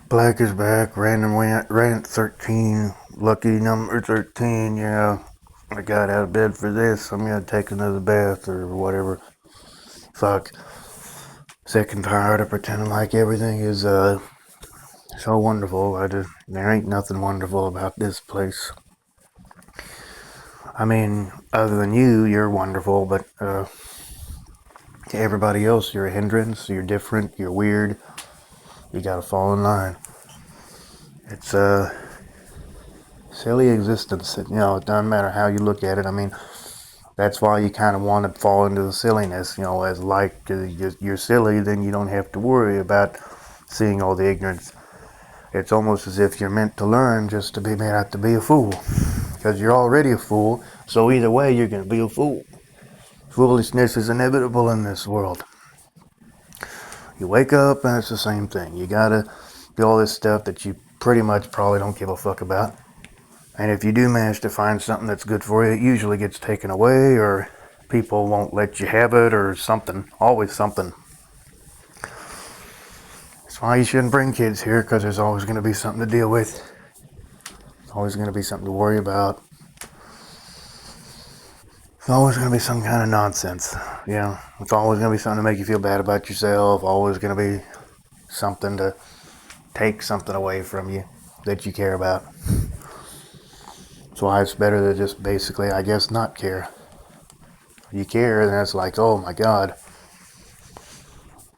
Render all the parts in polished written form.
Black is back. Random rant 13. Lucky number 13. Yeah. I got out of bed for this. I'm gonna take another bath or whatever. Fuck. Sick and tired of pretending like everything is so wonderful. There ain't nothing wonderful about this place. I mean, other than you're wonderful, but to everybody else, you're a hindrance. You're different. You're weird. You gotta fall in line. It's a silly existence. It doesn't matter how you look at it. I mean, that's why you kind of want to fall into the silliness, as like you're silly, then you don't have to worry about seeing all the ignorance. It's almost as if you're meant to learn just to be made out to be a fool, because you're already a fool, so either way you're going to be a fool. Foolishness is inevitable in this world. You wake up and it's the same thing. You gotta do all this stuff that you pretty much probably don't give a fuck about. And if you do manage to find something that's good for you, it usually gets taken away, or people won't let you have it, or something. Always something. That's why you shouldn't bring kids here, because there's always going to be something to deal with. There's always going to be something to worry about. It's always going to be some kind of nonsense. It's always going to be something to make you feel bad about yourself. Always going to be something to take something away from you that you care about. That's why it's better to just basically, I guess, not care. If you care, then it's like, oh my God,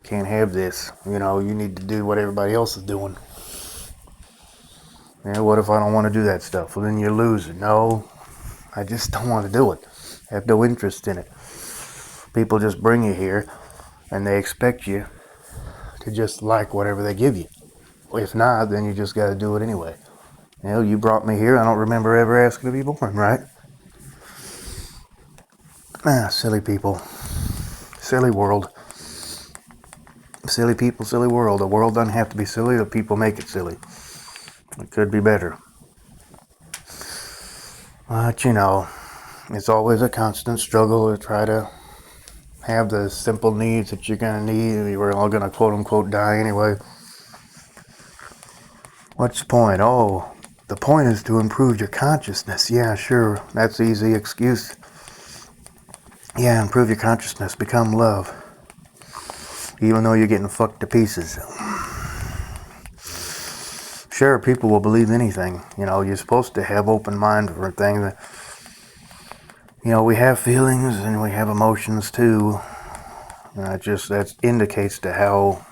can't have this. You need to do what everybody else is doing. What if I don't want to do that stuff? Well, then you lose it. No, I just don't want to do it. I have no interest in it. People just bring you here, and they expect you to just like whatever they give you. If not, then you just got to do it anyway. You brought me here. I don't remember ever asking to be born, right? Silly people. Silly world. Silly people, silly world. The world doesn't have to be silly. The people make it silly. It could be better. But, it's always a constant struggle to try to have the simple needs that you're going to need. We're all going to quote-unquote die anyway. What's the point? Oh, the point is to improve your consciousness. Yeah, sure. That's an easy excuse. Yeah, improve your consciousness. Become love. Even though you're getting fucked to pieces. Sure, people will believe anything. You're supposed to have open mind for things. We have feelings and we have emotions too. That indicates to how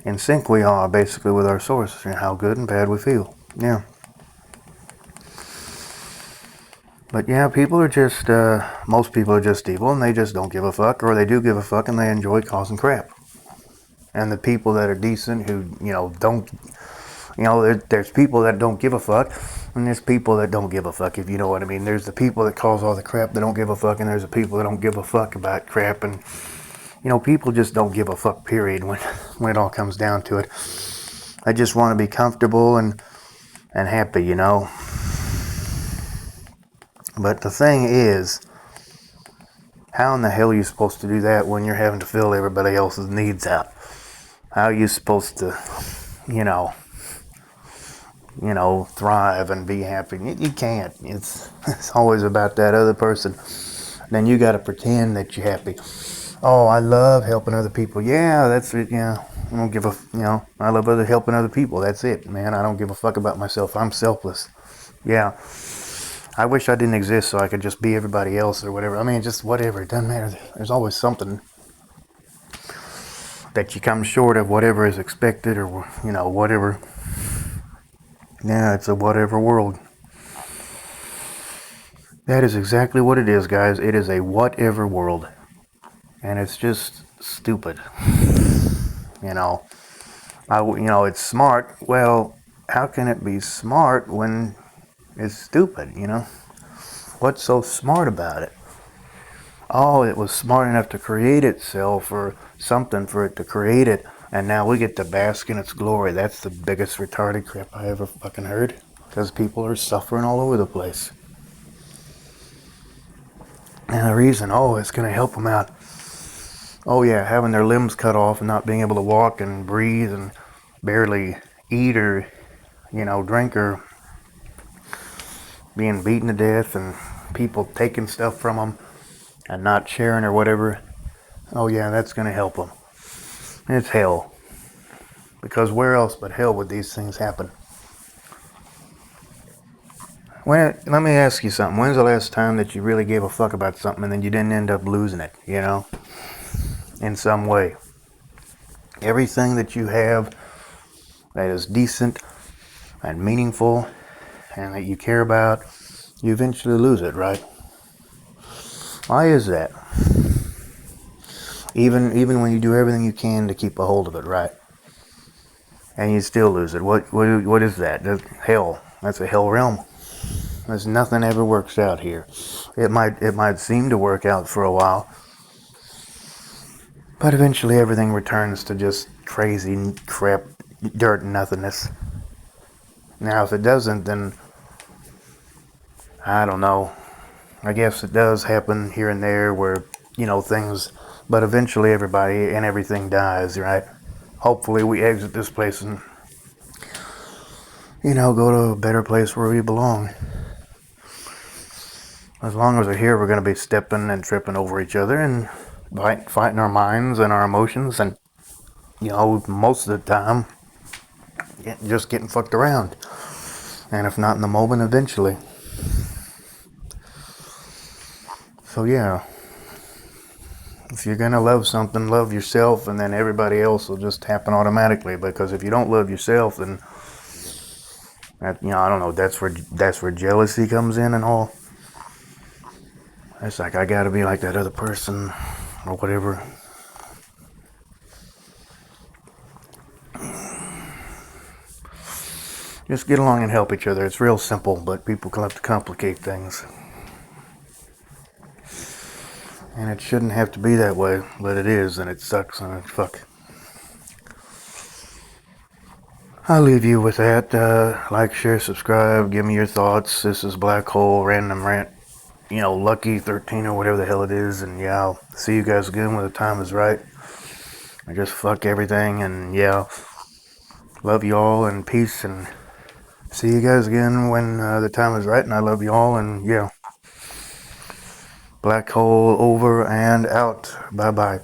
in sync we are basically with our source and how good and bad we feel. Yeah. But yeah, people are just, most people are just evil and they just don't give a fuck, or they do give a fuck and they enjoy causing crap. And the people that are decent who, don't, there's people that don't give a fuck, and there's people that don't give a fuck, if you know what I mean. There's the people that cause all the crap that don't give a fuck, and there's the people that don't give a fuck about crap, and, people just don't give a fuck, period, when it all comes down to it. They just want to be comfortable and happy, But the thing is, how in the hell are you supposed to do that when you're having to fill everybody else's needs out? How are you supposed to, thrive and be happy? You can't. It's always about that other person. Then you got to pretend that you're happy. Oh, I love helping other people. Yeah, that's it. Yeah, I don't give I love helping other people. That's it, man. I don't give a fuck about myself. I'm selfless. Yeah. I wish I didn't exist so I could just be everybody else or whatever. I mean, just whatever. It doesn't matter. There's always something that you come short of whatever is expected or, whatever. Yeah, it's a whatever world. That is exactly what it is, guys. It is a whatever world. And it's just stupid. It's smart. Well, how can it be smart when it's stupid, What's so smart about it? Oh, it was smart enough to create itself or something for it to create it, and now we get to bask in its glory. That's the biggest retarded crap I ever fucking heard, because people are suffering all over the place. And the reason, it's going to help them out. Oh yeah, having their limbs cut off and not being able to walk and breathe and barely eat or, drink or being beaten to death and people taking stuff from them and not sharing or whatever, oh yeah, that's going to help them. It's hell. Because where else but hell would these things happen? Let me ask you something. When's the last time that you really gave a fuck about something and then you didn't end up losing it, in some way? Everything that you have that is decent and meaningful and that you care about, you eventually lose it, right? Why is that? Even when you do everything you can to keep a hold of it, right? And you still lose it. What is that? That's hell. That's a hell realm. There's nothing ever works out here. It might seem to work out for a while, but eventually everything returns to just crazy crap, dirt and nothingness. Now, if it doesn't, then I don't know. I guess it does happen here and there where, things, but eventually everybody and everything dies, right? Hopefully we exit this place and, go to a better place where we belong. As long as we're here, we're going to be stepping and tripping over each other and fighting our minds and our emotions and, most of the time, just getting fucked around. And if not in the moment, eventually. So yeah, if you're gonna love something, love yourself, and then everybody else will just happen automatically. Because if you don't love yourself, then I don't know. That's where jealousy comes in and all. It's like I gotta be like that other person or whatever. Just get along and help each other. It's real simple, but people love to complicate things. And it shouldn't have to be that way, but it is, and it sucks, and fuck. I'll leave you with that. Like, share, subscribe, give me your thoughts. This is Black Hole Random Rant, Lucky 13 or whatever the hell it is, and yeah, I'll see you guys again when the time is right. I just fuck everything, and yeah, love you all, and peace, and see you guys again when the time is right, and I love you all, and yeah. Black Hole over and out. Bye-bye.